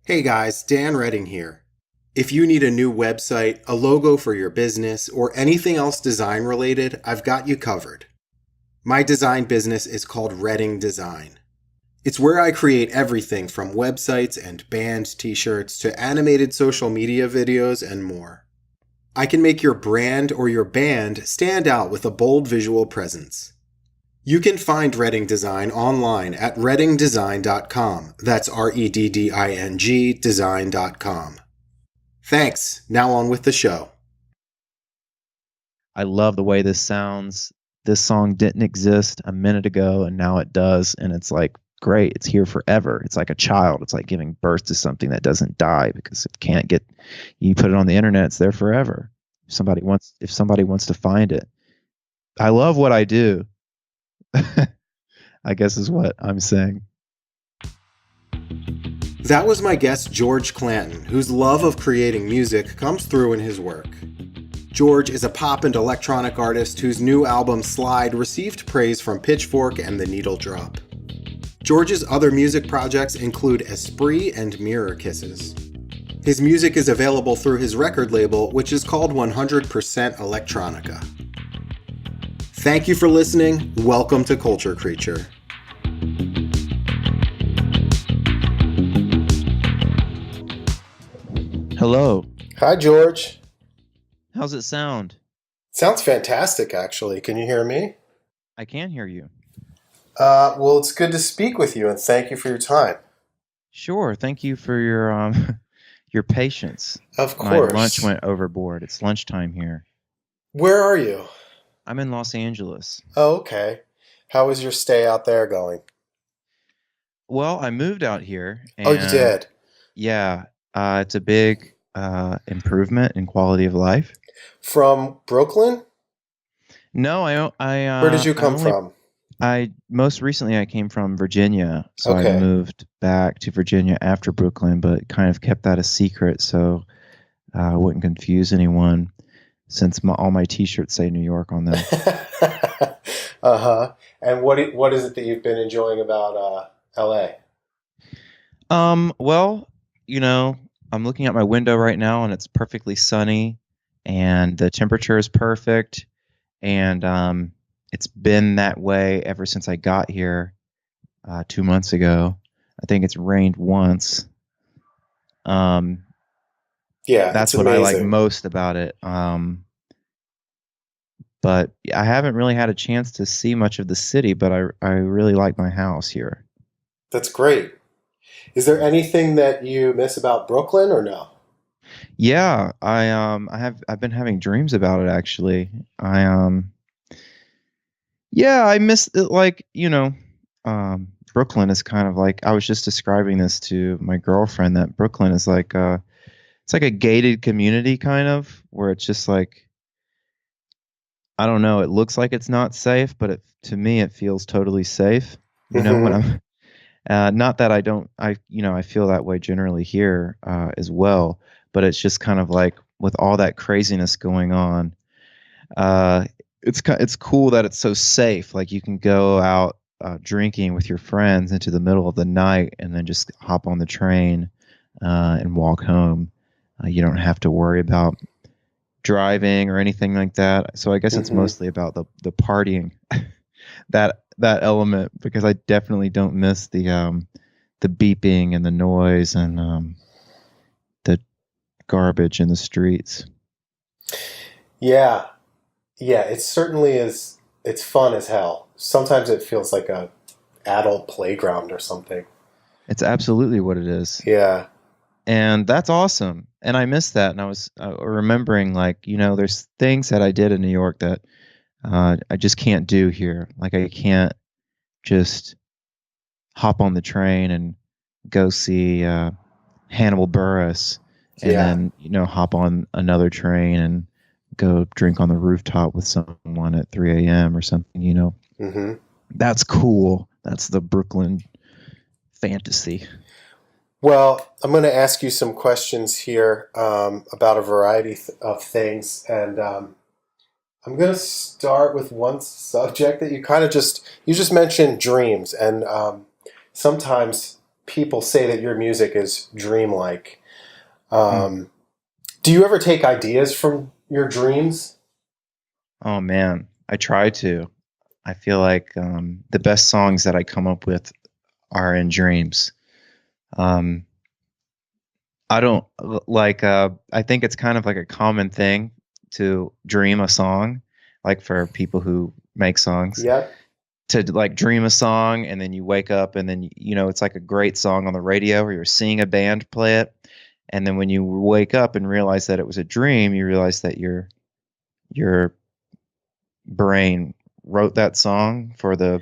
Hey guys, Dan Redding here. If you need a new website, a logo for your business, or anything else design related, I've got you covered. My design business is called Redding Design. It's where I create everything from websites and band t-shirts to animated social media videos and more. I can make your brand or your band stand out with a bold visual presence. You can find Redding Design online at reddingdesign.com. That's REDDING design.com. Thanks. Now on with the show. I love the way this sounds. This song didn't exist a minute ago, and now it does. And it's like, great. It's here forever. It's like a child. It's like giving birth to something that doesn't die because it can't get, you put it on the internet, it's there forever. If somebody wants to find it. I love what I do. I guess is what I'm saying. That was my guest George Clanton, whose love of creating music comes through in his work. George is a pop and electronic artist whose new album Slide received praise from Pitchfork and The Needle Drop. George's other music projects include ESPRIT and Mirror Kisses. His music is available through his record label, which is called 100% Electronica. Thank you for listening. Welcome to Culture Creature. Hello. Hi, George. How's it sound? Sounds fantastic, actually. Can you hear me? I can hear you. Well, it's good to speak with you, and thank you for your time. Sure. Thank you for your your patience. Of course. My lunch went overboard. It's lunchtime here. Where are you? I'm in Los Angeles. Oh, okay. How is your stay out there going? Well, I moved out here. And Oh, you did? Yeah. It's a big improvement in quality of life. From Brooklyn? No, Where did you come from? Most recently I came from Virginia, so Okay. I moved back to Virginia after Brooklyn, but kind of kept that a secret so I wouldn't confuse anyone, since all my T-shirts say New York on them. Uh-huh. And what is it that you've been enjoying about LA? Well, I'm looking out my window right now and it's perfectly sunny and the temperature is perfect, and it's been that way ever since I got here 2 months ago. I think it's rained once. Yeah, That's it's what I like amazing. most about it. But I haven't really had a chance to see much of the city, but I really like my house here. That's great. Is there anything that you miss about Brooklyn or no? Yeah, I've been having dreams about it actually. I miss it, like, Brooklyn is kind of like, I was just describing this to my girlfriend, that Brooklyn is like it's like a gated community kind of, where it's just like, I don't know, it looks like it's not safe, but to me it feels totally safe. When Mm-hmm. I'm not that I feel that way generally here as well, but it's just kind of like, with all that craziness going on, uh, it's cool that it's so safe. Like, you can go out drinking with your friends into the middle of the night and then just hop on the train and walk home. You don't have to worry about driving or anything like that. So I guess it's Mm-hmm. mostly about the partying, that element, because I definitely don't miss the beeping and the noise and the garbage in the streets. Yeah. Yeah, it certainly is. It's fun as hell. Sometimes it feels like a adult playground or something. It's absolutely what it is. Yeah. And that's awesome. And I miss that. And I was remembering, like, there's things that I did in New York that I just can't do here. Like, I can't just hop on the train and go see Hannibal Buress and Yeah. then, hop on another train and go drink on the rooftop with someone at 3 a.m. or something, Mm-hmm. That's cool. That's the Brooklyn fantasy. Well, I'm going to ask you some questions here about a variety of things, and I'm going to start with one subject that you just mentioned, dreams, and sometimes people say that your music is dreamlike. Mm. Do you ever take ideas from your dreams? Oh man, I try to. I feel like the best songs that I come up with are in dreams. Um, I don't like. I think it's kind of like a common thing to dream a song, like for people who make songs, Yep. to like dream a song and then you wake up and then it's like a great song on the radio or you're seeing a band play it, and then when you wake up and realize that it was a dream, you realize that your brain wrote that song for the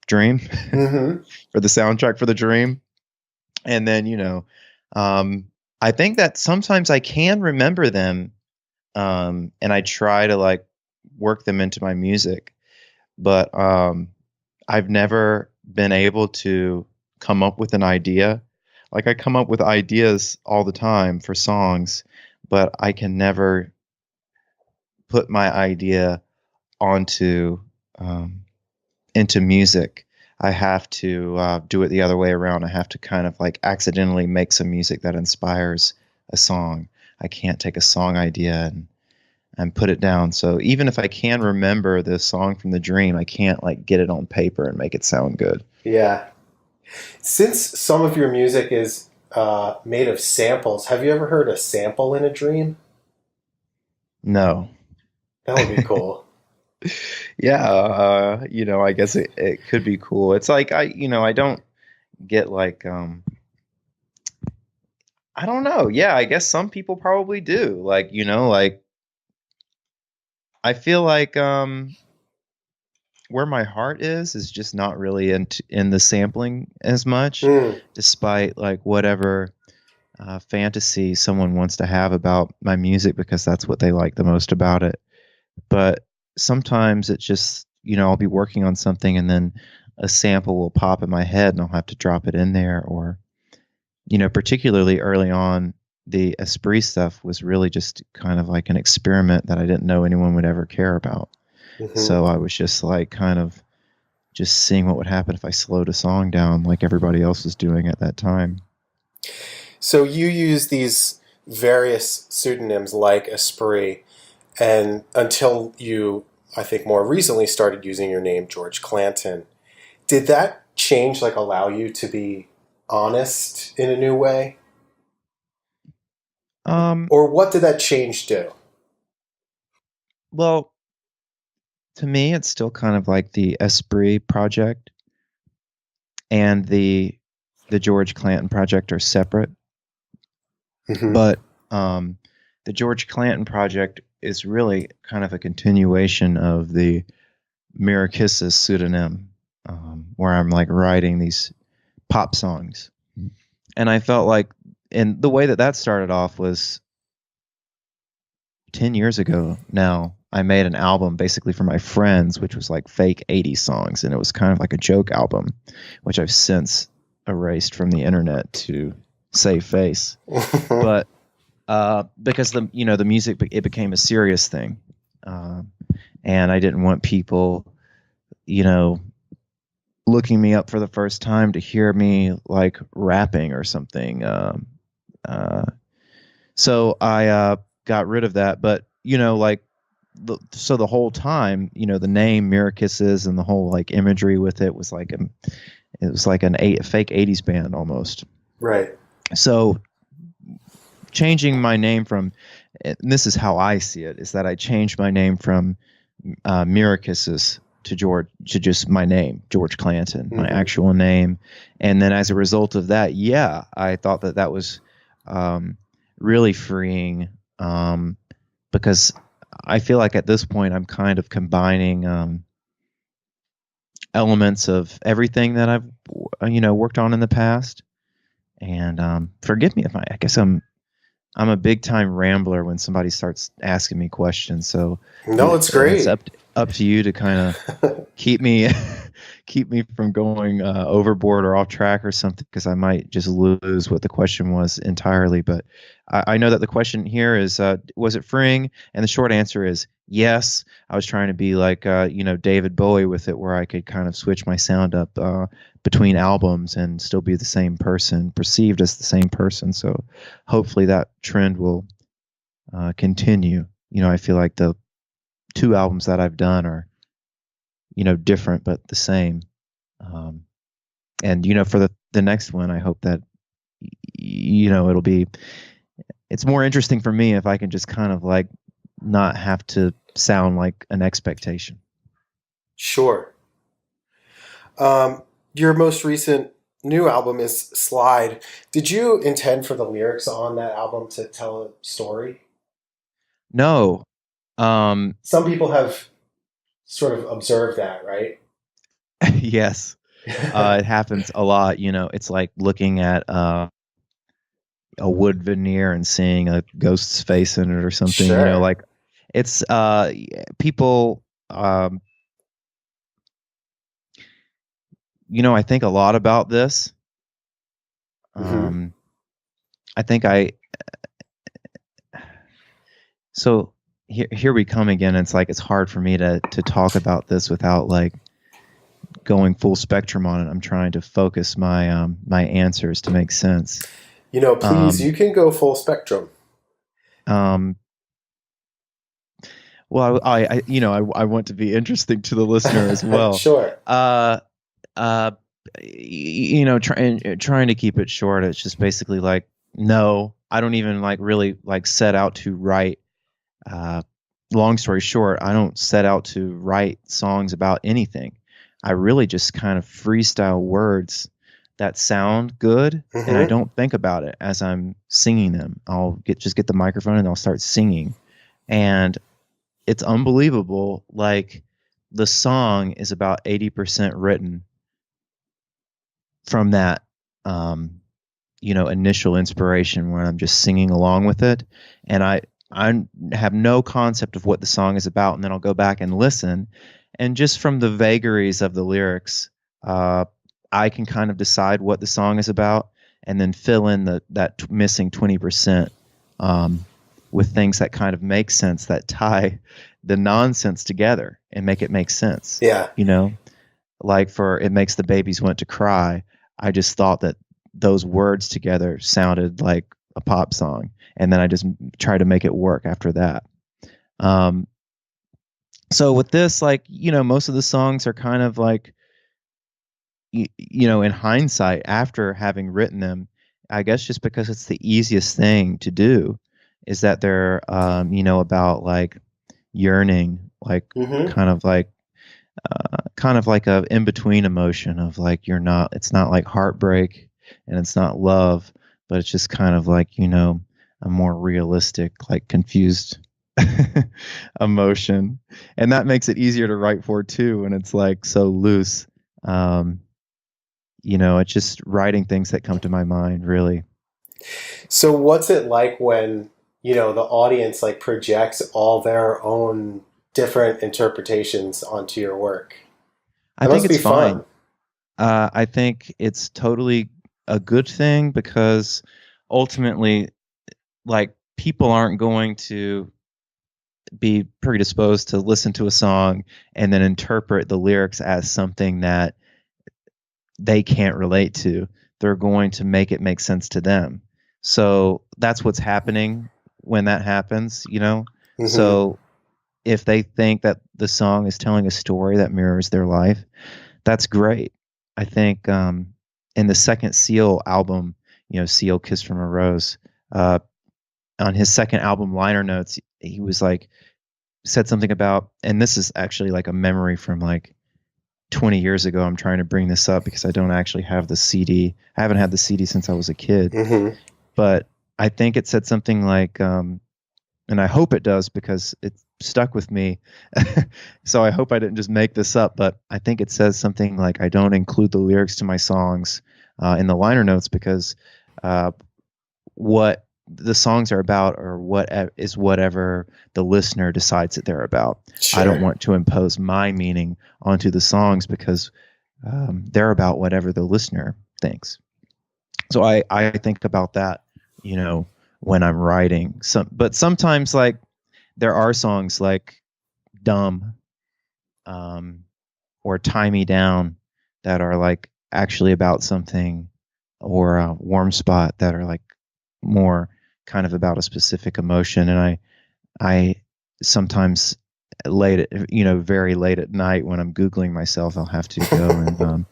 dream, Mm-hmm. for the soundtrack for the dream. And then I think that sometimes I can remember them, and I try to like work them into my music, but I've never been able to come up with an idea. Like I come up with ideas all the time for songs, but I can never put my idea onto into music. I have to do it the other way around. I have to kind of like accidentally make some music that inspires a song. I can't take a song idea and put it down. So even if I can remember the song from the dream, I can't like get it on paper and make it sound good. Yeah. Since some of your music is made of samples, have you ever heard a sample in a dream? No. That would be cool. Yeah, I guess it could be cool. It's like I don't get like I don't know. Yeah, I guess some people probably do. Like, like I feel like where my heart is just not really in the sampling as much, Mm. despite like whatever fantasy someone wants to have about my music because that's what they like the most about it. But sometimes it's just, I'll be working on something and then a sample will pop in my head and I'll have to drop it in there. Or, particularly early on, the ESPRIT stuff was really just kind of like an experiment that I didn't know anyone would ever care about. Mm-hmm. So I was just like kind of just seeing what would happen if I slowed a song down like everybody else was doing at that time. So you use these various pseudonyms like Esprit, and until you, I think, more recently started using your name, George Clanton. Did that change, like, allow you to be honest in a new way? Um, Or what did that change do? well, to me, it's still kind of like the ESPRIT project and the George Clanton project are separate. Mm-hmm. But the George Clanton project is really kind of a continuation of the Mira Kisses pseudonym, where I'm like writing these pop songs. And I felt like, and the way that started off was 10 years ago now. I made an album basically for my friends, which was like fake 80s songs. And it was kind of like a joke album, which I've since erased from the internet to save face. But because the music, it became a serious thing. And I didn't want people, looking me up for the first time to hear me like rapping or something. So I got rid of that. But like so the whole time, the name Mira Kisses and the whole like imagery with it was like a fake 80s band almost. Right. So changing my name from, and this is how I see it, is that I changed my name from Mira Kisses to just my name, George Clanton, my actual name. And then as a result of that, yeah, I thought that was really freeing, because I feel like at this point I'm kind of combining elements of everything that I've worked on in the past. And forgive me if I guess I'm a big time rambler when somebody starts asking me questions. So No, it's great. It's up to you to kind of keep me from going overboard or off track or something, because I might just lose what the question was entirely. But I know that the question here is, was it freeing? And the short answer is yes. I was trying to be like David Bowie with it, where I could kind of switch my sound up. between albums and still be the same person, perceived as the same person. So hopefully that trend will continue. I feel like the 2 albums that I've done are, different but the same. And for the next one, I hope that it's more interesting for me if I can just kind of like not have to sound like an expectation. Sure. Your most recent new album is Slide. Did you intend for the lyrics on that album to tell a story? No. Some people have sort of observed that, right? Yes. It happens a lot. It's like looking at a wood veneer and seeing a ghost's face in it or something. Sure. Like it's people. I think a lot about this. I think so here we come again. It's like it's hard for me to talk about this without like going full spectrum on it. I'm trying to focus my my answers to make sense. Please, you can go full spectrum. Well, I want to be interesting to the listener as well. Sure. Trying to keep it short. It's just basically like, no, I don't even like really like set out to write. Long story short, I don't set out to write songs about anything. I really just kind of freestyle words that sound good, and I don't think about it as I'm singing them. I'll get the microphone and I'll start singing, and it's unbelievable. Like the song is about 80% written from that, initial inspiration when I'm just singing along with it, and I have no concept of what the song is about, and then I'll go back and listen, and just from the vagaries of the lyrics, I can kind of decide what the song is about, and then fill in that missing 20% with things that kind of make sense, that tie the nonsense together and make it make sense. Yeah. Like for It Makes the Babies Want to Cry, I just thought that those words together sounded like a pop song, and then I just tried to make it work after that. So with this, like, most of the songs are kind of like, in hindsight, after having written them, I guess just because it's the easiest thing to do, is that they're, about like yearning, like kind of like a in-between emotion of like, it's not like heartbreak and it's not love, but it's just kind of like, a more realistic, like confused emotion. And that makes it easier to write for too. And it's like so loose. It's just writing things that come to my mind, really. So what's it like when, the audience like projects all their own different interpretations onto your work? I think it's fine. I think it's totally a good thing, because ultimately, like, people aren't going to be predisposed to listen to a song and then interpret the lyrics as something that they can't relate to. They're going to make it make sense to them. So that's what's happening when that happens, So if they think that the song is telling a story that mirrors their life, that's great. I think in the second Seal album, Seal Kiss from a Rose, on his second album liner notes, he was like, said something about, and this is actually like a memory from like 20 years ago. I'm trying to bring this up because I don't actually have the CD. I haven't had the CD since I was a kid. But I think it said something like, and I hope it does because it stuck with me. So I hope I didn't just make this up, but I think it says something like, I don't include the lyrics to my songs in the liner notes because what the songs are about, or whatever the listener decides that they're about. Sure. I don't want to impose my meaning onto the songs because they're about whatever the listener thinks. So I think about that, when I'm writing. But sometimes, like, there are songs like Dumb or Tie Me Down that are like actually about something, or Warm Spot that are like more kind of about a specific emotion. And I sometimes very late at night when I'm Googling myself, I'll have to go and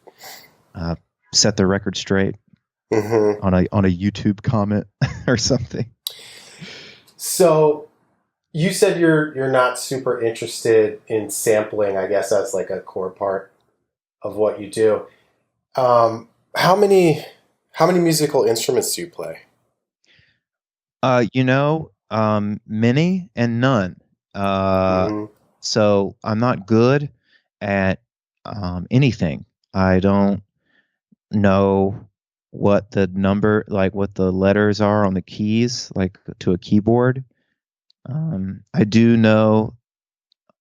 set the record straight on a YouTube comment or something. So you said you're not super interested in sampling, I guess that's like a core part of what you do. How many musical instruments do you play? Many and none. So I'm not good at anything. I don't know what the letters are on the keys, like to a keyboard. I do know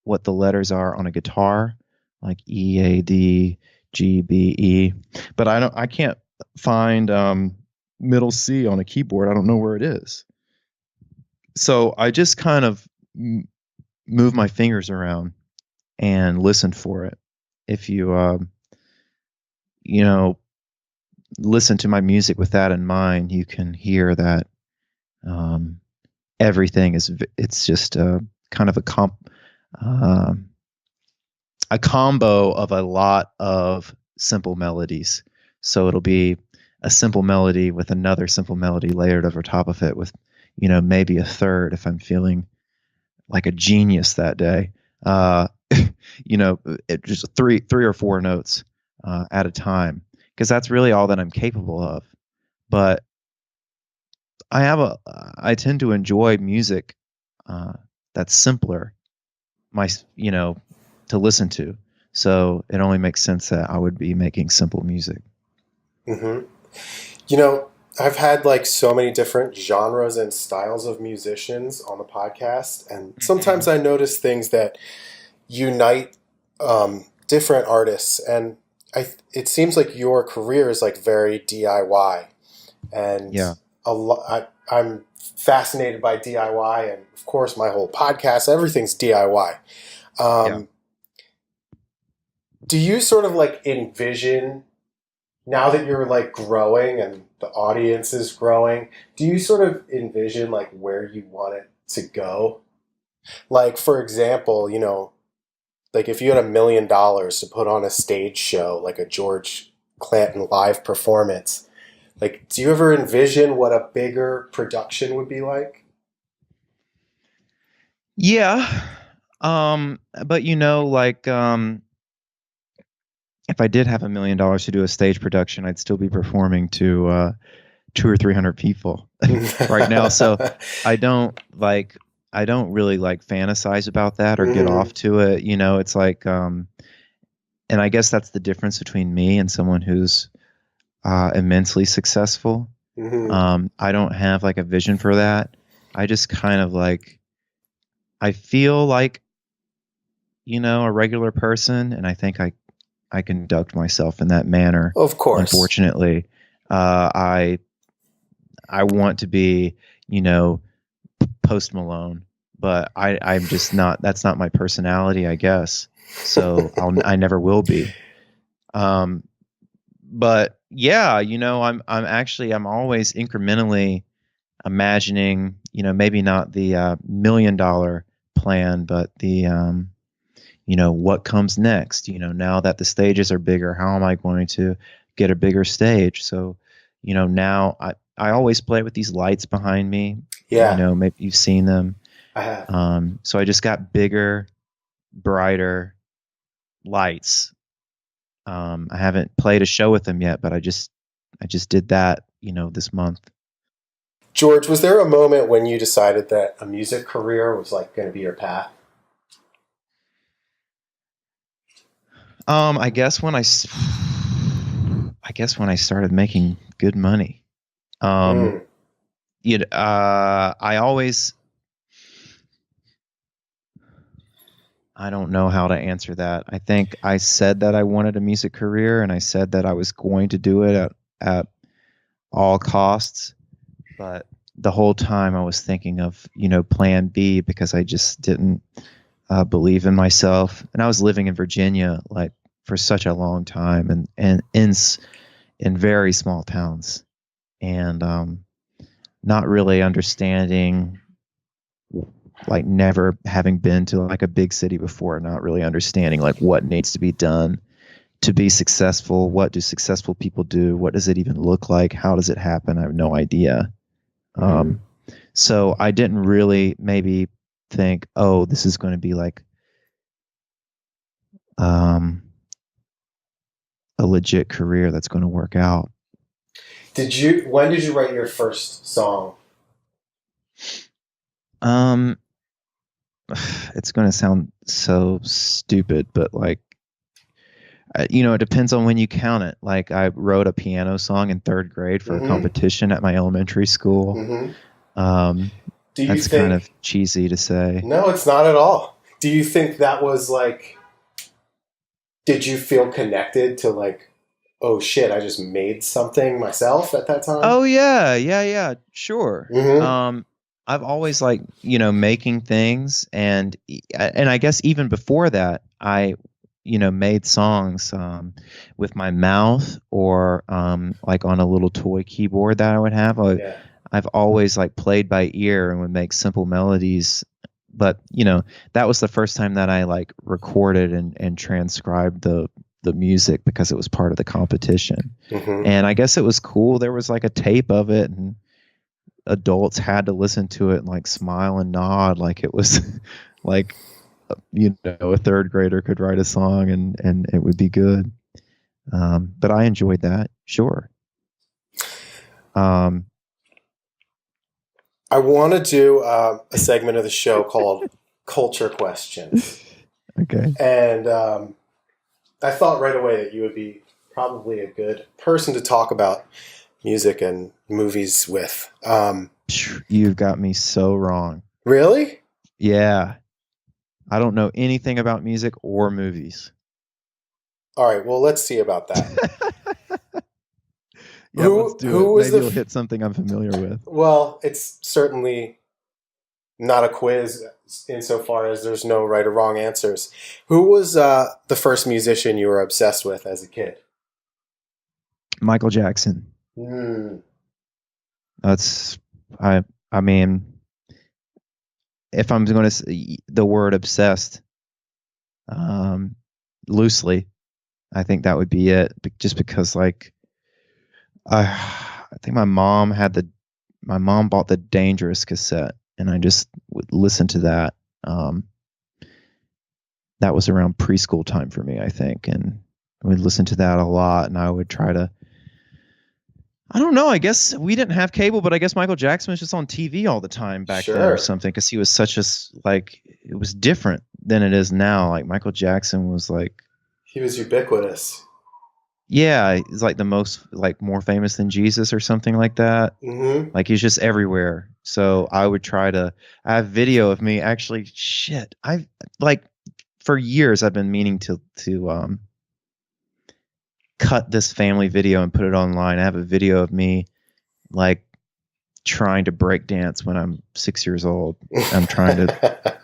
what the letters are on a guitar, like E, A, D, G, B, E, but I can't find middle C on a keyboard. I don't know where it is. So I just kind of move my fingers around and listen for it. If you listen to my music with that in mind, you can hear that everything it's just kind of a combo of a lot of simple melodies. So it'll be a simple melody with another simple melody layered over top of it with, maybe a third if I'm feeling like a genius that day. Just three or four notes at a time, because that's really all that I'm capable of. But I tend to enjoy music that's simpler, to listen to. So it only makes sense that I would be making simple music. Mm-hmm. I've had like so many different genres and styles of musicians on the podcast, and sometimes I notice things that unite different artists, and it seems like your career is like very DIY, and Yeah. I'm fascinated by DIY, and of course my whole podcast, everything's DIY. Yeah. Do you sort of like envision, now that you're like growing and the audience is growing, do you sort of envision like where you want it to go? Like, for example, like if you had $1 million to put on a stage show, like a George Clanton live performance, like, do you ever envision what a bigger production would be like? Yeah. But if I did have $1 million to do a stage production, I'd still be performing to 200 or 300 people right now. So I don't really like fantasize about that or get off to it. It's like, and I guess that's the difference between me and someone who's immensely successful. I don't have like a vision for that. I just kind of like, I feel like, a regular person, and I think I conduct myself in that manner. Of course. Unfortunately, I want to be, Post Malone, but I'm just not. That's not my personality, I guess. So I never will be. But yeah, I'm always incrementally imagining, maybe not the $1 million plan, but the what comes next. Now that the stages are bigger, how am I going to get a bigger stage? So, now I always play with these lights behind me. Yeah. Maybe you've seen them. I have. So I just got bigger, brighter lights. I haven't played a show with them yet, but I just did that, this month. George, was there a moment when you decided that a music career was like going to be your path? I guess when I started making good money. I don't know how to answer that. I think I said that I wanted a music career, and I said that I was going to do it at all costs. But the whole time I was thinking of, plan B, because I just didn't believe in myself. And I was living in Virginia like for such a long time, and in very small towns, and not really understanding, like never having been to like a big city before, not really understanding like what needs to be done to be successful. What do successful people do? What does it even look like? How does it happen? I have no idea. So I didn't really maybe think, oh, this is going to be like a legit career that's going to work out. When did you write your first song? It's going to sound so stupid, but like, it depends on when you count it. Like I wrote a piano song in 3rd grade for a competition at my elementary school. Do you that's think, kind of cheesy to say. No, it's not at all. Do you think that was like, did you feel connected to like, oh shit, I just made something myself at that time? Oh yeah, sure. I've always like, making things, and I guess even before that, I made songs with my mouth, or like on a little toy keyboard that I would have. I've always like played by ear and would make simple melodies, but that was the first time that I like recorded and transcribed the music, because it was part of the competition. And I guess it was cool. There was like a tape of it, and adults had to listen to it and like smile and nod like it was like a 3rd grader could write a song and it would be good. But I enjoyed that, sure. I want to do a segment of the show called Culture Questions. Okay. And I thought right away that you would be probably a good person to talk about music and movies with. You've got me so wrong. Really? Yeah. I don't know anything about music or movies. All right, well, let's see about that. Let's do it. Maybe you'll hit something I'm familiar with. Well, it's certainly not a quiz insofar as there's no right or wrong answers. Who was the first musician you were obsessed with as a kid? Michael Jackson. That's, I mean, if I'm going to say the word obsessed loosely, I think that would be it. Just because, like, I think my mom bought the Dangerous cassette, and I just would listen to that. That was around preschool time for me, I think, and I would listen to that a lot, and I would try to. I don't know. I guess we didn't have cable, but I guess Michael Jackson was just on TV all the time back then or something, because he was such a, like, it was different than it is now. Like, Michael Jackson was like, he was ubiquitous. Yeah, he's like the most, like, more famous than Jesus or something like that. Like, he's just everywhere. So I would try to. I have video of me actually. Shit, I've like for years I've been meaning to cut this family video and put it online. I have a video of me like trying to break dance when I'm 6 years old. I'm trying to.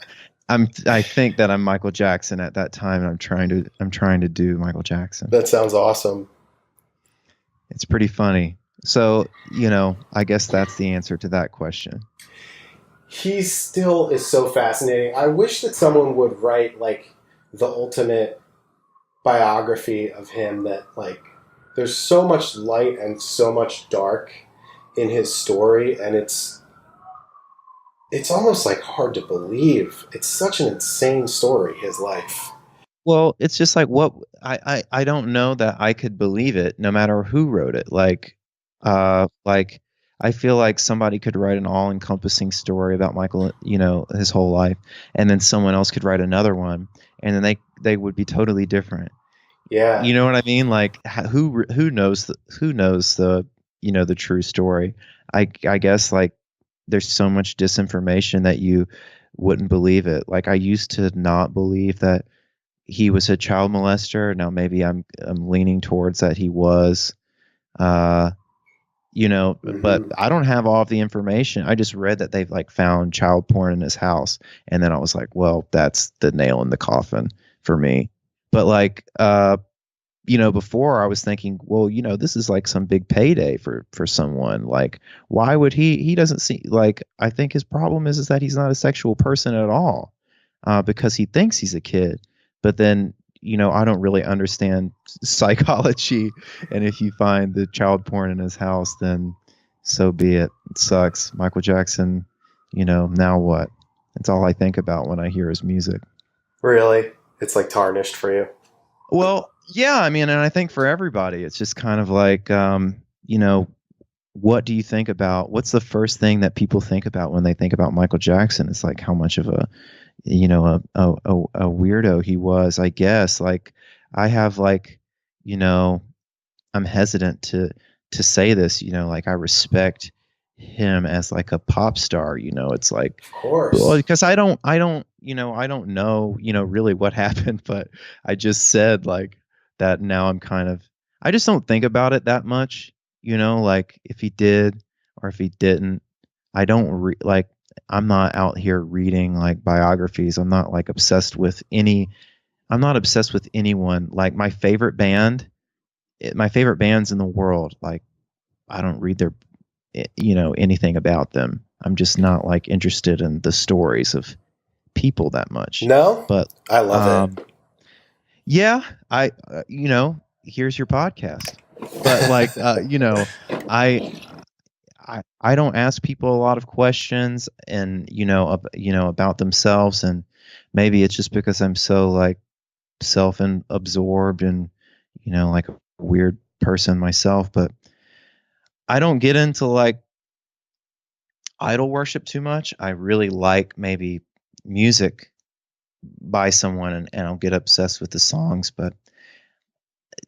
I think that I'm Michael Jackson at that time, and I'm trying to do Michael Jackson. That sounds awesome. It's pretty funny. So, I guess that's the answer to that question. He still is so fascinating. I wish that someone would write like the ultimate biography of him, that like there's so much light and so much dark in his story, and it's almost like hard to believe. It's such an insane story, his life. Well, it's just like what I don't know that I could believe it no matter who wrote it. Like I feel like somebody could write an all-encompassing story about Michael, his whole life, and then someone else could write another one, and then they would be totally different. Yeah. You know what I mean? Like who knows the the true story? I guess like there's so much disinformation that you wouldn't believe it. Like I used to not believe that he was a child molester. Now maybe I'm leaning towards that he was. But I don't have all of the information. I just read that they've like found child porn in his house, and then I was like, well, that's the nail in the coffin for me. But like before I was thinking, well, this is like some big payday for someone. Like, why would he doesn't see, like, I think his problem is that he's not a sexual person at all, because he thinks he's a kid. But then, I don't really understand psychology. And if you find the child porn in his house, then so be it. It sucks. Michael Jackson, now what? That's all I think about when I hear his music. Really? It's like tarnished for you? Well, yeah, I mean, and I think for everybody, it's just kind of like, what do you think about? What's the first thing that people think about when they think about Michael Jackson? It's like how much of a, a weirdo he was, I guess. Like, I have like, I'm hesitant to say this, like I respect him as like a pop star. It's like, Of course. well, because I don't know, really what happened, but I just said like that. Now I just don't think about it that much, like if he did or if he didn't. I don't like, I'm not out here reading like biographies. I'm not like obsessed with I'm not obsessed with anyone. Like my favorite bands in the world, like I don't read their, anything about them. I'm just not like interested in the stories of people that much. No? But I love it. Yeah, here's your podcast. But like, I don't ask people a lot of questions, and about themselves, and maybe it's just because I'm so like self-absorbed and like a weird person myself. But I don't get into like idol worship too much. I really like maybe music by someone, and I'll get obsessed with the songs. But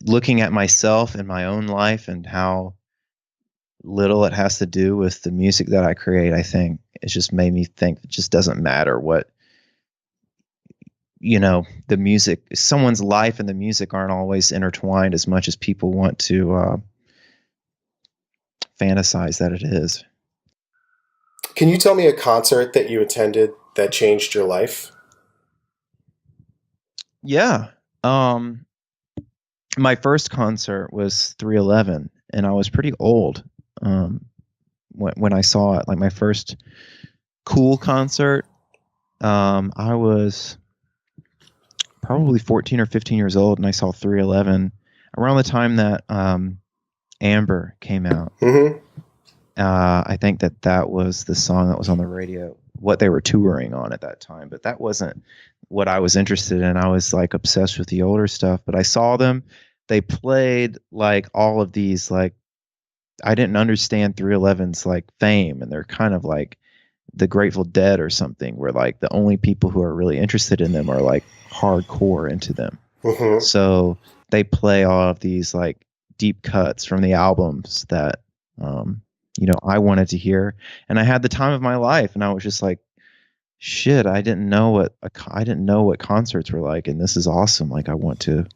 looking at myself and my own life and how little it has to do with the music that I create, I think it's just made me think it just doesn't matter what, the music, someone's life and the music aren't always intertwined as much as people want to fantasize that it is. Can you tell me a concert that you attended that changed your life? Yeah. My first concert was 311, and I was pretty old when I saw it. Like my first cool concert, I was probably 14 or 15 years old, and I saw 311 around the time that Amber came out. Mm-hmm. I think that was the song that was on the radio, what they were touring on at that time. But that wasn't what I was interested in. I was like obsessed with the older stuff. But I saw them. They played like all of these, like, I didn't understand 311's like fame, and they're kind of like the Grateful Dead or something, where like the only people who are really interested in them are like hardcore into them. Mm-hmm. So they play all of these like deep cuts from the albums that I wanted to hear, and I had the time of my life, and I was just like, shit, I didn't know what concerts were like, and this is awesome. Like I want to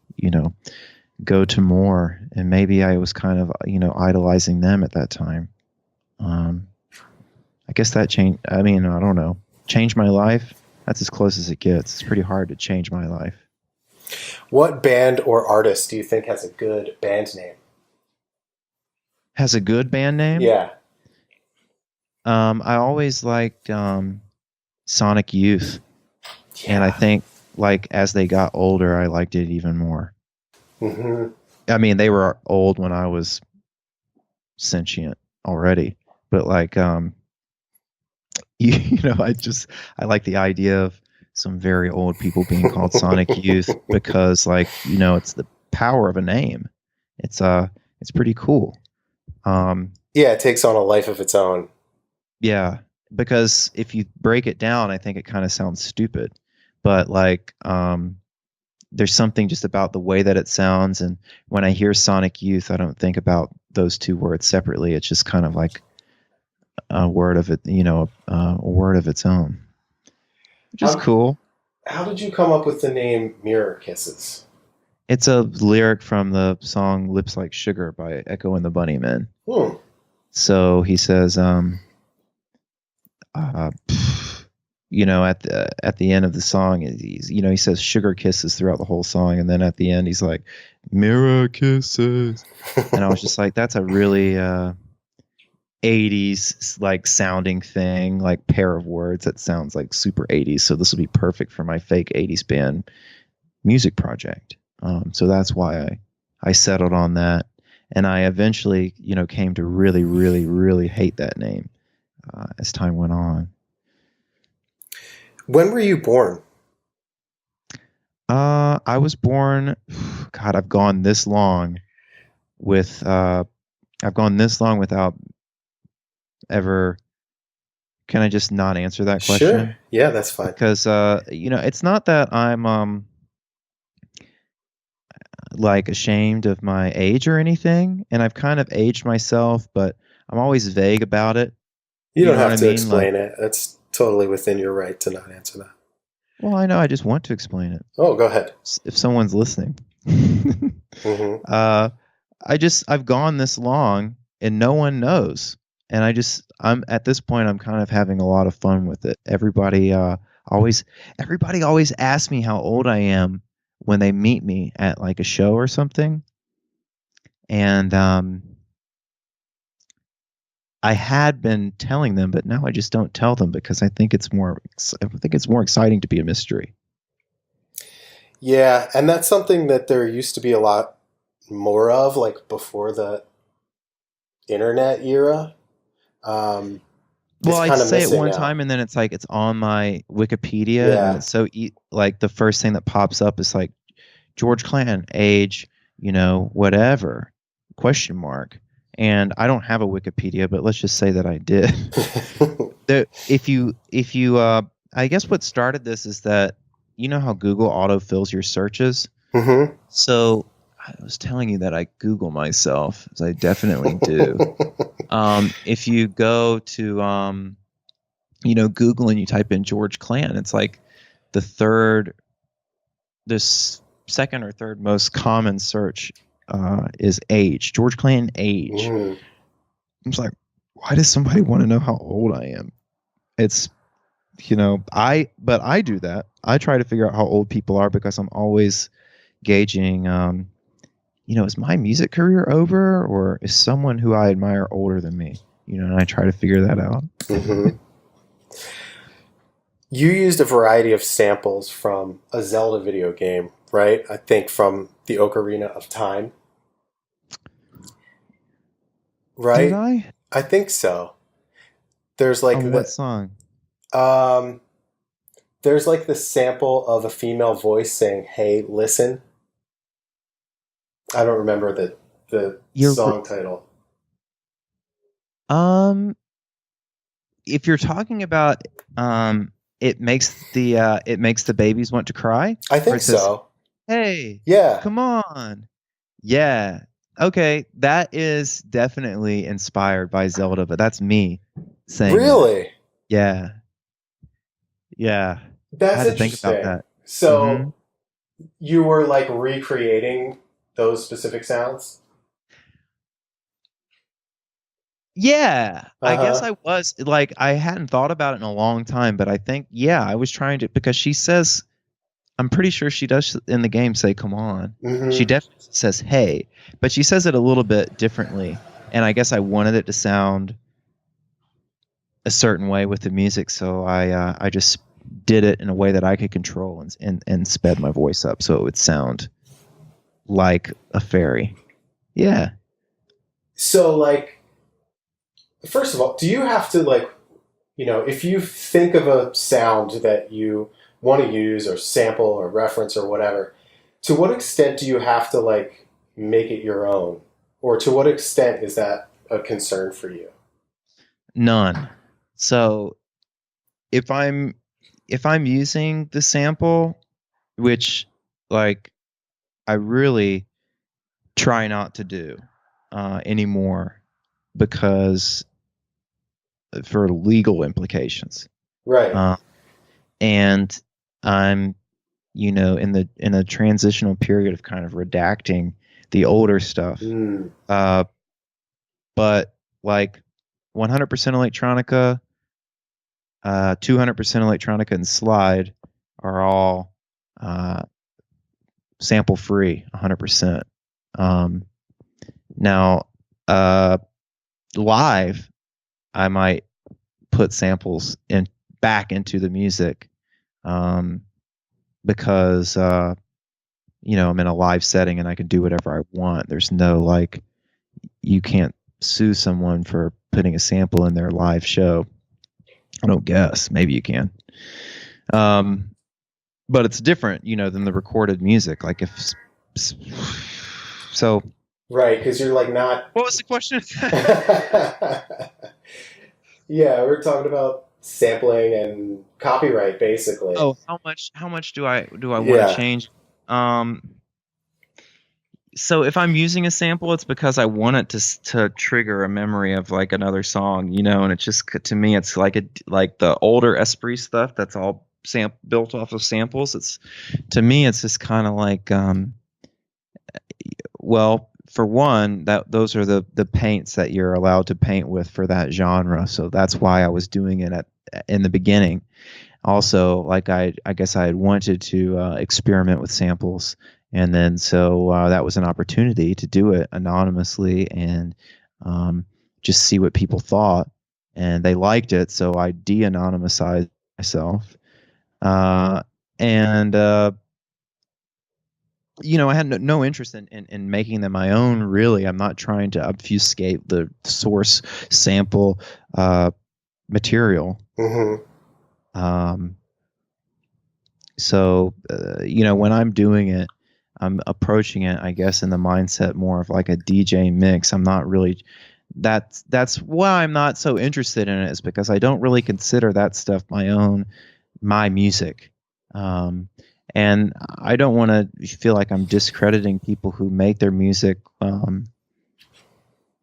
go to more. And maybe I was kind of idolizing them at that time. I guess that changed. I mean, I don't know, changed my life. That's as close as it gets. It's pretty hard to change my life. What band or artist do you think has a good band name? Has a good band name? Yeah. I always liked Sonic Youth. Yeah. And I think like as they got older, I liked it even more. Mm-hmm. I mean, they were old when I was sentient already, but like, I like the idea of some very old people being called Sonic Youth because like, it's the power of a name. It's pretty cool. Yeah, it takes on a life of its own. Yeah, because if you break it down, I think it kind of sounds stupid, but like, there's something just about the way that it sounds. And when I hear Sonic Youth, I don't think about those two words separately. It's just kind of like a word of it, a word of its own, which is cool. How did you come up with the name Mirror Kisses? It's a lyric from the song Lips Like Sugar by Echo and the Bunnymen. So he says, at the end of the song, he says sugar kisses throughout the whole song, and then at the end he's like mirror kisses, and I was just like, that's a really 80s like sounding thing, like pair of words that sounds like super 80s. So this will be perfect for my fake 80s band music project. So that's why I settled on that, and I eventually came to really really really hate that name as time went on. When were you born? I was born. God, I've gone this long without ever. Can I just not answer that Sure. question? Yeah, that's fine. Because it's not that I'm like ashamed of my age or anything, and I've kind of aged myself, but I'm always vague about it. You You don't know what have I to mean? Like, explain it. That's totally within your right to not answer that. well, I know. I just want to explain it. Oh, go ahead. If someone's listening. Hmm. I've gone this long and no one knows. And I'm at this point, I'm kind of having a lot of fun with it. Always, everybody always asks me how old I am when they meet me at like a show or something. And, I had been telling them, but now I just don't tell them because I think it's more exciting to be a mystery. Yeah, and that's something that there used to be a lot more of, like before the internet era. Um, Well, it's I'd kind of say it missing one now. time, and then it's like it's on my Wikipedia, and then Yeah. it's like the first thing that pops up is like George Clanton, age, whatever, question mark. And I don't have a Wikipedia, but let's just say that I did. I guess what started this is that how Google autofills your searches. Hmm. So I was telling you that I Google myself, as I definitely do. If you go to Google and you type in George Clanton, it's like the second or third most common search is age. George Clanton age. Mm. I'm just like, why does somebody want to know how old I am? It's but I do that. I try to figure out how old people are because I'm always gauging. Is my music career over, or is someone who I admire older than me? And I try to figure that out. Hmm. You used a variety of samples from a Zelda video game, right? I think from the Ocarina of Time, Did right? I? I think so. There's like On what song? um, there's like the sample of a female voice saying, "Hey, listen." I don't remember the You're song title. um. If you're talking about it makes the babies want to cry, I where think it says, so. "Hey, Yeah. come on." Yeah. Okay, that is definitely inspired by Zelda, but that's me saying that. Really? Yeah. Yeah. I That's had to think about interesting. that. So Mhm. you were like recreating those specific sounds? Yeah, I guess Uh-huh. I was like I hadn't thought about it in a long time, but I think I was trying to because she says I'm pretty sure she does in the game say come on. She Mm-hmm. definitely says hey, but she says it a little bit differently. And I guess I wanted it to sound a certain way with the music, so I just did it in a way that I could control and sped my voice up so it would sound like a fairy. Yeah. So like first of all, do you have to like, if you think of a sound that you want to use or sample or reference or whatever, to what extent do you have to like make it your own? Or to what extent is that a concern for you? None. So if I'm using the sample, which like I really try not to do anymore because for legal implications. Right. Uh, and I'm in a transitional period of kind of redacting the older stuff. Mm. Uh, but like 100% electronica, 200% electronica and slide are all sample free, 100%. Now, live, I might put samples in back into the music, because I'm in a live setting and I can do whatever I want. There's no like, you can't sue someone for putting a sample in their live show. I don't guess. Maybe you can. But it's different, than the recorded music. Like so. Right, because you're like not. What was the question? Yeah, we're talking about sampling and copyright, basically. Oh, how much do I want to Yeah. change? So if I'm using a sample, it's because I want it to trigger a memory of like another song, and it's just, to me, it's like the older ESPRIT stuff that's all built off of samples. To me, it's just kind of like, well, for one, those are the paints that you're allowed to paint with for that genre. So that's why I was doing it in the beginning. Also, like I guess I had wanted to experiment with samples, and then so that was an opportunity to do it anonymously and just see what people thought, and they liked it, so I de-anonymized myself, and I had no interest in making them my own. Really, I'm not trying to obfuscate the source sample material. Mm-hmm. So, when I'm doing it, I'm approaching it, I guess, in the mindset more of like a DJ mix. I'm not really, that's why I'm not so interested in it, is because I don't really consider that stuff my music. And I don't want to feel like I'm discrediting people who make their music, and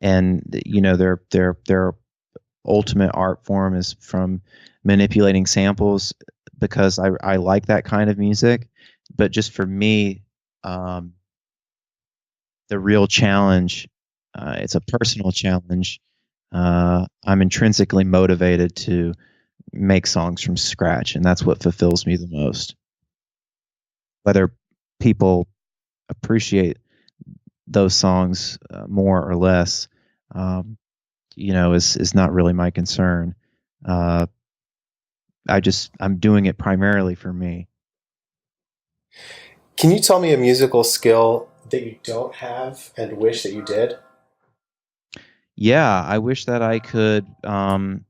their ultimate art form is from manipulating samples, because I like that kind of music. But just for me, the real challenge, it's a personal challenge. I'm intrinsically motivated to make songs from scratch, and that's what fulfills me the most. Whether people appreciate those songs more or less, is not really my concern. I'm doing it primarily for me. Can you tell me a musical skill that you don't have and wish that you did? Yeah, I wish that I could. There's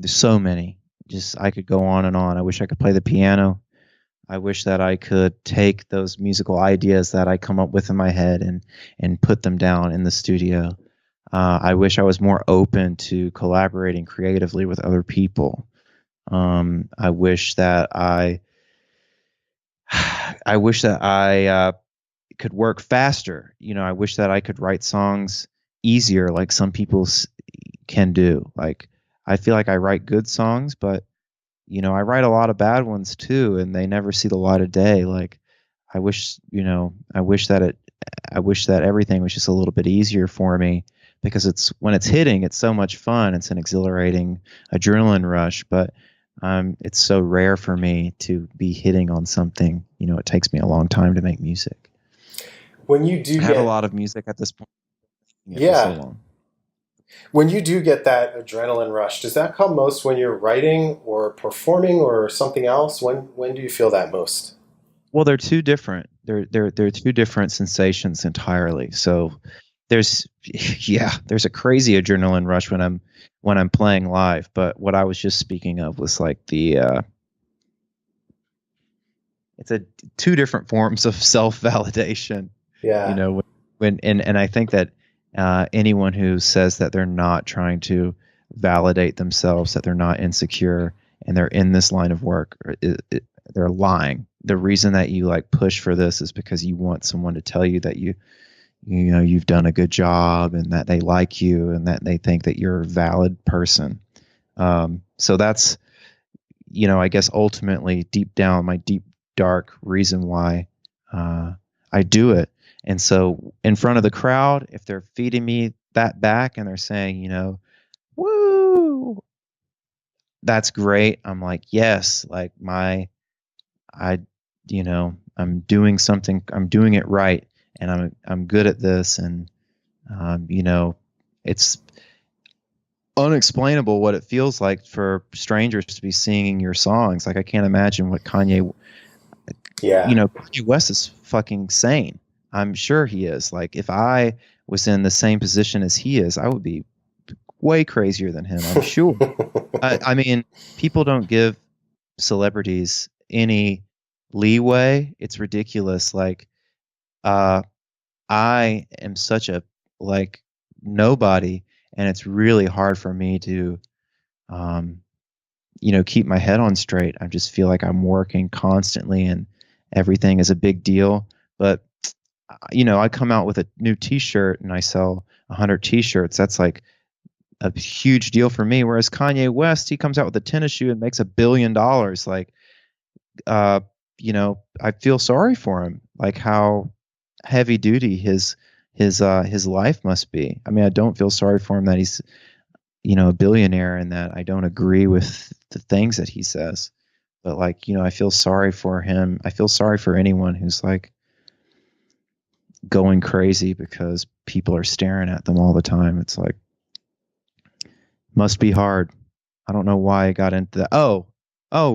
so many. Just, I could go on and on. I wish I could play the piano. I wish that I could take those musical ideas that I come up with in my head and put them down in the studio. I wish I was more open to collaborating creatively with other people. I wish that I could work faster. I wish that I could write songs easier, like some people can do. Like, I feel like I write good songs, but I write a lot of bad ones too, and they never see the light of day. Like, I wish, I wish that everything was just a little bit easier for me, because when it's hitting, it's so much fun. It's an exhilarating adrenaline rush, but it's so rare for me to be hitting on something. It takes me a long time to make music. When you do I have a get, lot of music at this point, for so yeah, long. when you do get that adrenaline rush, does that come most when you're writing or performing or something else? When do you feel that most? Well, they're two different. They're two different sensations entirely. So there's there's a crazy adrenaline rush when I'm playing live. But what I was just speaking of was like it's two different forms of self validation. Yeah. And I think that anyone who says that they're not trying to validate themselves, that they're not insecure, and they're in this line of work, they're lying. The reason that you like push for this is because you want someone to tell you that you've done a good job, and that they like you, and that they think that you're a valid person. So that's, I guess ultimately deep down, my deep dark reason why I do it. And so in front of the crowd, if they're feeding me that back and they're saying, woo, that's great. I'm like, yes, like I, I'm doing something, I'm doing it right, and I'm good at this, and it's unexplainable what it feels like for strangers to be singing your songs. Like I can't imagine what Yeah. Kanye West is fucking sane. I'm sure he is. Like if I was in the same position as he is, I would be way crazier than him, I'm sure. I mean, people don't give celebrities any leeway. It's ridiculous. Like, uh, I am such a like nobody, and it's really hard for me to, um, keep my head on straight. I just feel like I'm working constantly, and everything is a big deal. But I come out with a new T-shirt, and I sell 100 T-shirts. That's like a huge deal for me. Whereas Kanye West, he comes out with a tennis shoe and makes $1 billion. Like, uh, I feel sorry for him. Like how heavy duty his life must be. I mean, I don't feel sorry for him that he's a billionaire and that I don't agree with the things that he says. But like, I feel sorry for him. I feel sorry for anyone who's like going crazy because people are staring at them all the time. It's like must be hard. I don't know why I got into that. Oh,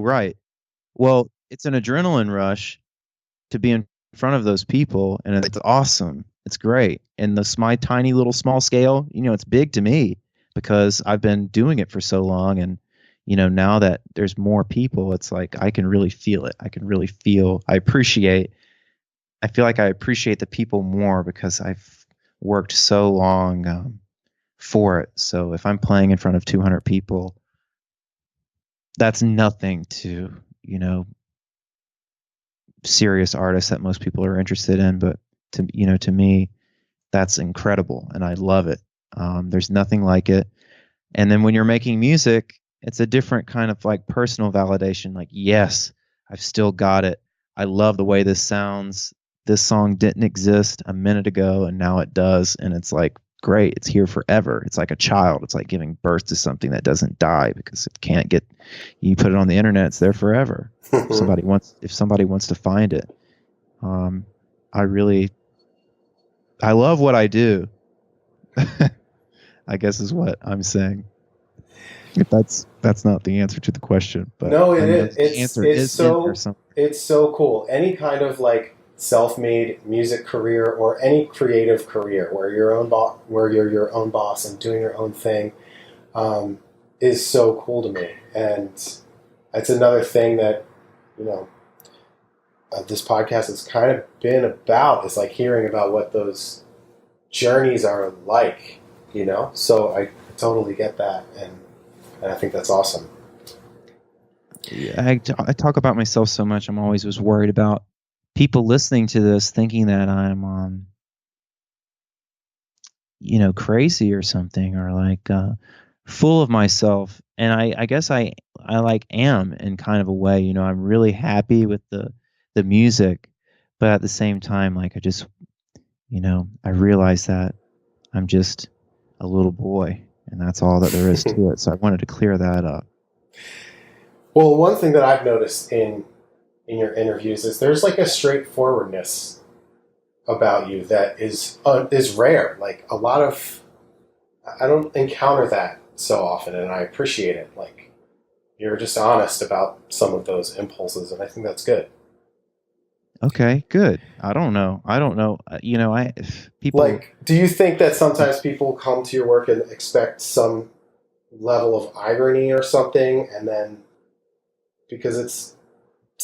right. Well, it's an adrenaline rush to be in front of those people, and it's awesome. It's great. And this my tiny little small scale, it's big to me because I've been doing it for so long, and now that there's more people, it's like I can really feel it. I can really feel. I feel like I appreciate the people more because I've worked so long for it. So if I'm playing in front of 200 people, that's nothing to serious artists that most people are interested in, but to me that's incredible and I love it. There's nothing like it. And then when you're making music, it's a different kind of like personal validation. Like, yes, I've still got it. I love the way this sounds. This song didn't exist a minute ago and now it does, and it's like great. It's here forever. It's like a child. It's like giving birth to something that doesn't die because it can't get. You put it on the internet, it's there forever. If somebody wants to find it, um, I love what I do. I guess is what I'm saying. If that's not the answer to the question, but No, it I know is. the answer is in there somewhere. It's so cool. Any kind of like self-made music career or any creative career where where you're your own boss and doing your own thing, is so cool to me. And that's another thing that you know this podcast has kind of been about. Is like hearing about what those journeys are like. So I totally get that, and I think that's awesome. Yeah, I talk about myself so much. I'm always was worried about people listening to this thinking that I'm crazy or something, or like full of myself. And I guess I like am in kind of a way. I'm really happy with the music, but at the same time, like I just I realize that I'm just a little boy, and that's all that there is to it. So I wanted to clear that up. Well, one thing that I've noticed in your interviews is there's like a straightforwardness about you that is rare. Like a lot of I don't encounter that so often, and I appreciate it. Like you're just honest about some of those impulses, and I think that's good. Okay, good. I don't know. People. Like, do you think that sometimes people come to your work and expect some level of irony or something, and then because it's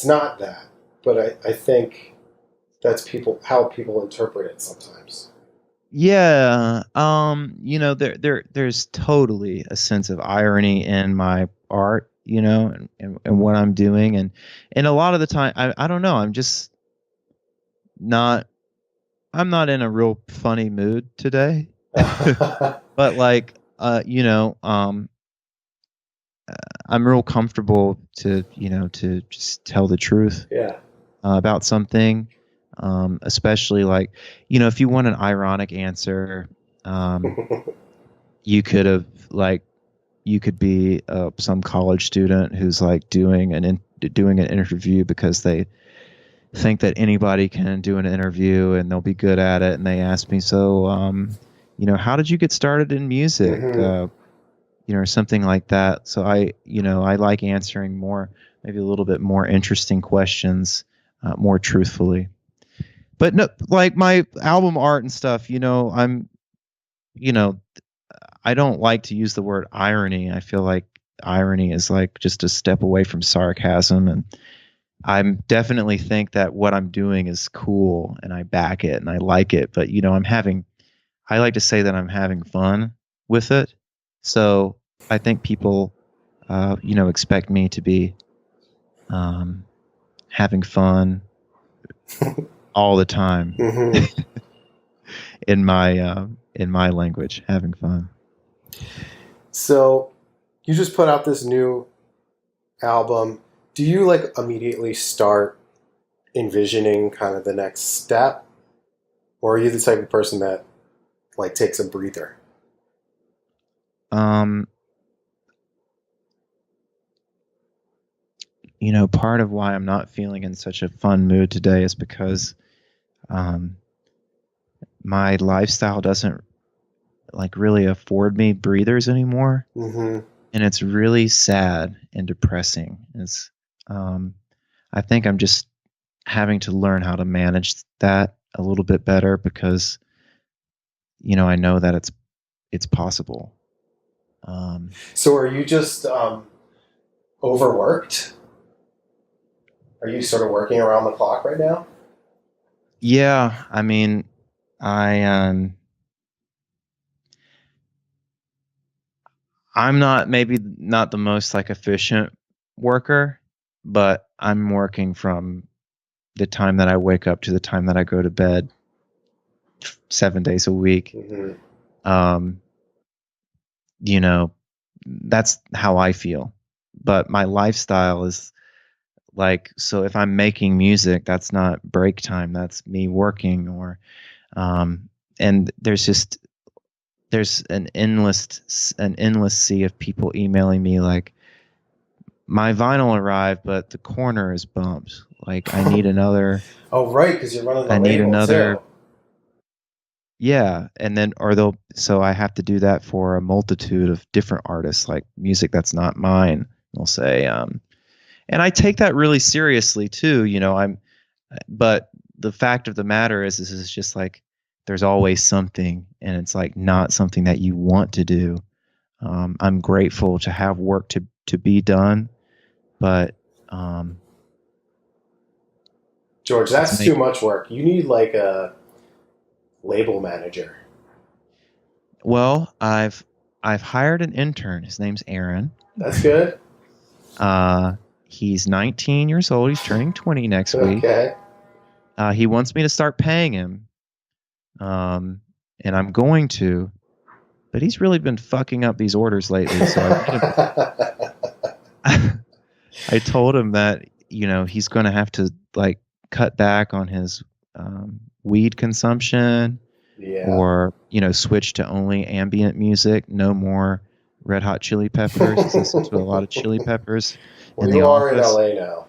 not that, but I think that's how people interpret it sometimes. Yeah, there's totally a sense of irony in my art, and what I'm doing, and a lot of the time, I don't know, not I'm not in a real funny mood today, but like, I'm real comfortable to just tell the truth Yeah. about something, especially like, if you want an ironic answer, you could have like you could be some college student who's like doing an interview because they think that anybody can do an interview and they'll be good at it. And they ask me, so, how did you get started in music? Mm-hmm. Or something like that. So I like answering maybe a little bit more interesting questions, more truthfully. But no, like my album art and stuff, you know, I don't like to use the word irony. I feel like irony is like just a step away from sarcasm, and I definitely think that what I'm doing is cool and I back it and I like it. But I like to say that I'm having fun with it. So I think people, expect me to be having fun all the time Mm-hmm. in my language, having fun. So you just put out this new album. Do you like immediately start envisioning kind of the next step, or are you the type of person that like takes a breather? Um, part of why I'm not feeling in such a fun mood today is because um, my lifestyle doesn't like really afford me breathers anymore, Mm-hmm. and it's really sad and depressing. I think I'm just having to learn how to manage that a little bit better because I know that it's possible. So are you just overworked? Are you sort of working around the clock right now? Yeah, I mean, I'm maybe not the most like efficient worker, but I'm working from the time that I wake up to the time that I go to bed 7 days a week. Mm-hmm. Um, you know, that's how I feel. But my lifestyle is like, so if I'm making music, that's not break time, that's me working um and there's an endless sea of people emailing me like, my vinyl arrived, but the corner is bumped. Like Oh, right, because you're running the I need label too. another, yeah. And then, so I have to do that for a multitude of different artists, like music that's not mine. They'll say, and I take that really seriously too. But the fact of the matter is, this is just like, there's always something, and it's like not something that you want to do. I'm grateful to have work to be done, but George, it's that's too much work. You need like a label manager. well, I've hired an intern. His name's Aaron. That's good. Uh, he's 19 years old. He's turning 20 next week. Okay. He wants me to start paying him, and I'm going to, but he's really been fucking up these orders lately. So I told him that he's going to have to like cut back on his weed consumption, Yeah. or switch to only ambient music. No more Red Hot Chili Peppers. He's listened to a lot of Chili Peppers Well, in the you are in office. LA now,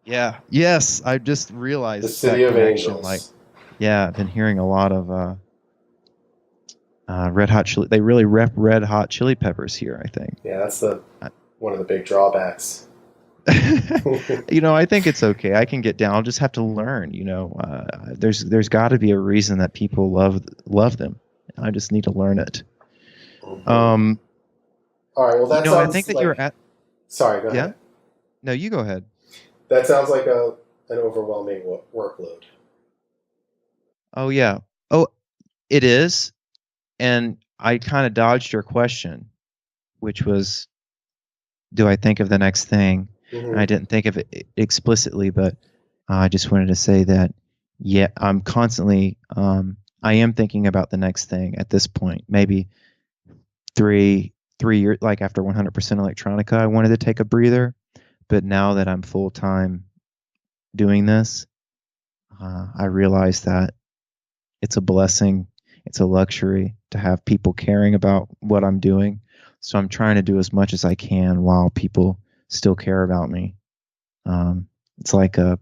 Yeah. Yes, I just the realized city that of connection. angels. Like, yeah, I've been hearing a lot of Red Hot Chili. They really rep Red Hot Chili Peppers here, I think. Yeah, that's one of the big drawbacks. I think it's okay. I can get down. I'll just have to learn. There's got to be a reason that people love them. I just need to learn it. Mhm. Um, All right. Well, that I sounds think that like. you're at. Sorry. Go Yeah. ahead. No, you go ahead. That sounds like an overwhelming workload. Oh yeah. Oh, it is. And I kind of dodged your question, which was, do I think of the next thing? And I Mm-hmm. didn't think of it explicitly, but I just wanted to say that, yeah, I'm constantly, I am thinking about the next thing at this point. Maybe 3 years, like after 100% electronica, I wanted to take a breather. But now that I'm full time doing this, I realize that it's a blessing, it's a luxury to have people caring about what I'm doing. So I'm trying to do as much as I can while people still care about me. It's like a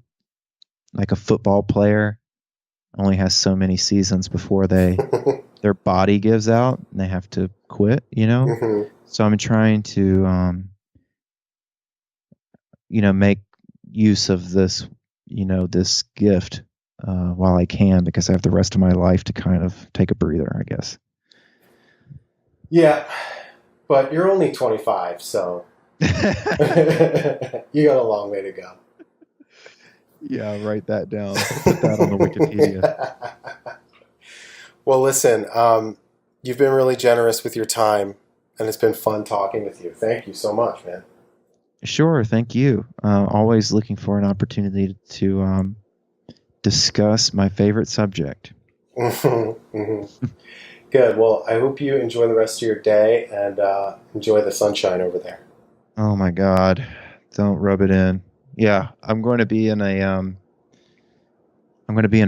football player only has so many seasons before their body gives out and they have to quit, Mhm. So I'm trying to make use of this, this gift while I can, because I have the rest of my life to kind of take a breather, I guess. Yeah, but you're only 25, so you got a long way to go. Yeah, I'll write that down. Put that on the Wikipedia. Well, listen, you've been really generous with your time, and it's been fun talking with you. Thank you so much, man. Sure, thank you. Always looking for an opportunity to discuss my favorite subject. Good. Well, I hope you enjoy the rest of your day and enjoy the sunshine over there. Oh my God, don't rub it in. Yeah, I'm going to be in a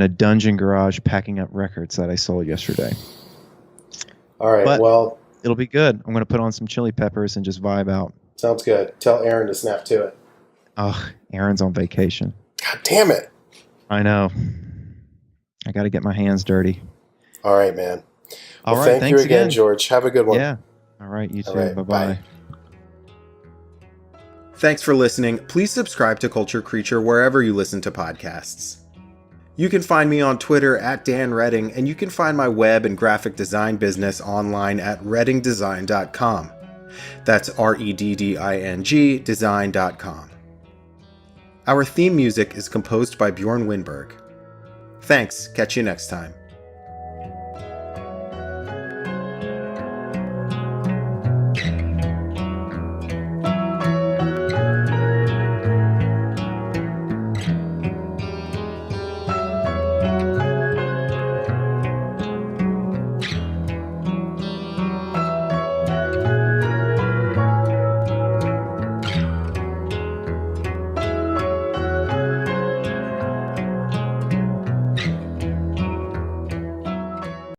dungeon garage packing up records that I sold yesterday. All right. But well, it'll be good. I'm going to put on some chili peppers and just vibe out. sounds good. Tell Aaron to snap to it. Oh, Aaron's on vacation. God damn it. I know. I got to get my hands dirty. All right, man. All right, thank thanks you again, again, George. Have a good one. Yeah. All right, you too. All right, Bye-bye. bye. Thanks for listening. Please subscribe to Culture Creature wherever you listen to podcasts. You can find me on Twitter at Dan Redding, and you can find my web and graphic design business online at reddingdesign.com. That's REDDING design.com. Our theme music is composed by Bjorn Winberg. Thanks. Catch you next time.